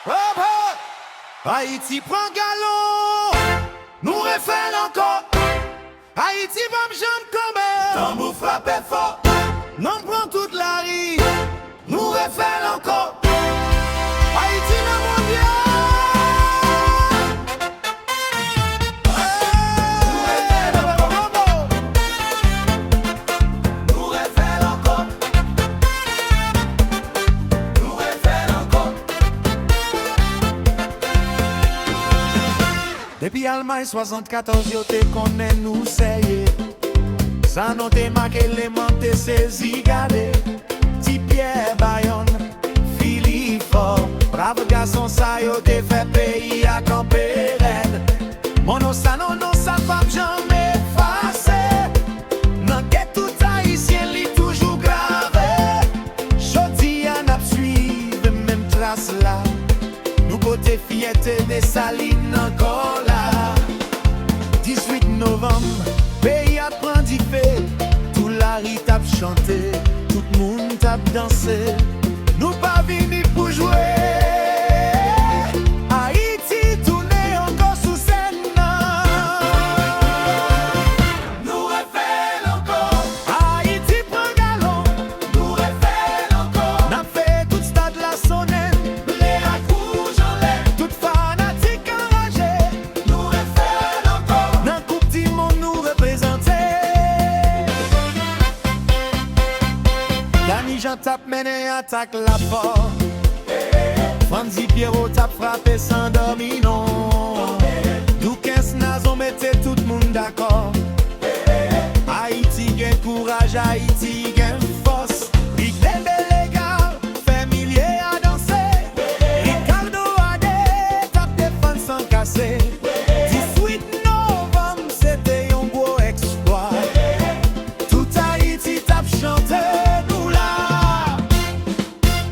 Hop, hop. Haïti prend galon, nous refait encore. Haïti va me jambe comme tambour frappé fort. Non prend toute la rue, nous refait encore. Haïti dans mon Dieu. Depuis Allemagne 74, yo te connaît nous seye. Ça non te marqué l'élément te saisi gade. Ti Pierre Bayonne, Philippe Fort. Brave garçon ça yo te fait pays à camper raide. Mon non ça pas jamais effacé. Nan que tout haïtien li toujours grave. Jodi an ap suive même trace là. Nous côté fierté des salines encore là. 18 novembre, pays a prend du fait. Tout la rue tape chanté, tout le monde tape dansé. Nous pas venus pour jouer. Haïti tourné encore sous scène. Nous refait encore. Haïti prend galon. Nous refait encore. N'a fait tout stade la sonnette. Jean tape mené attaque la porte. Franzi Pierrot tape frappé sans dormir non. D'où 15 nazon mettait tout le monde d'accord. Haïti gain courage, Haïti gain force. Rick les gars, fait milliers à danser. Ricardo Adé tape défense sans casser. 18 novembre c'était un beau exploit. Tout Haïti tape chanter.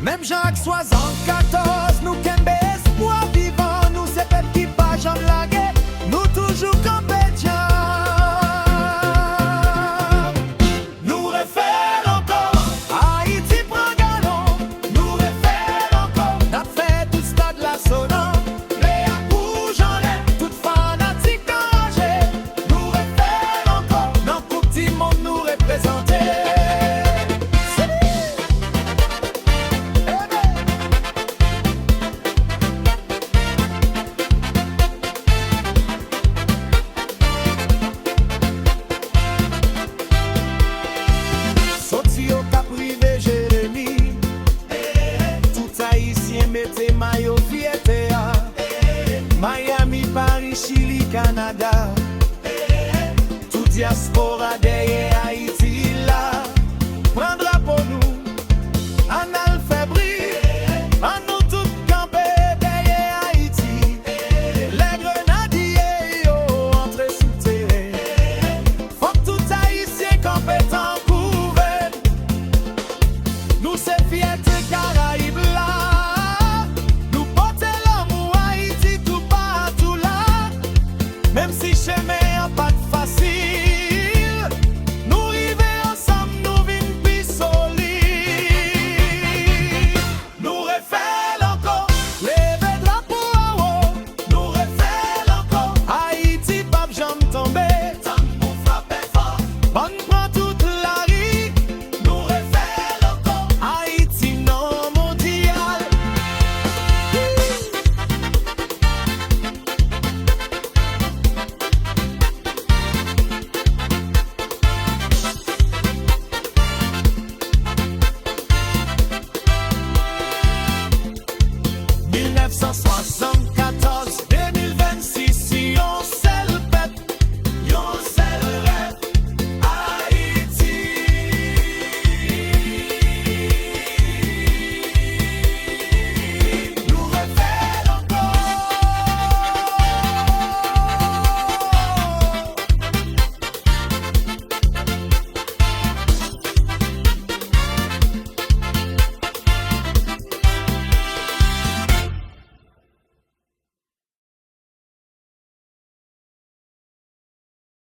Même Jacques 74, nous kembe espoir vivant, nous c'est peuple qui pas jamais lagué, nous toujours compétients. Nous refait encore, Haïti prend galon, nous refait encore, n'a fait tout stade la sonnant, les à rouge en l'air, toute fanatique enragée, nous refait encore, dans tout petit monde nous représenter. Mayo Fiesta, Miami, Paris, Chili, Canada, tout diaspora.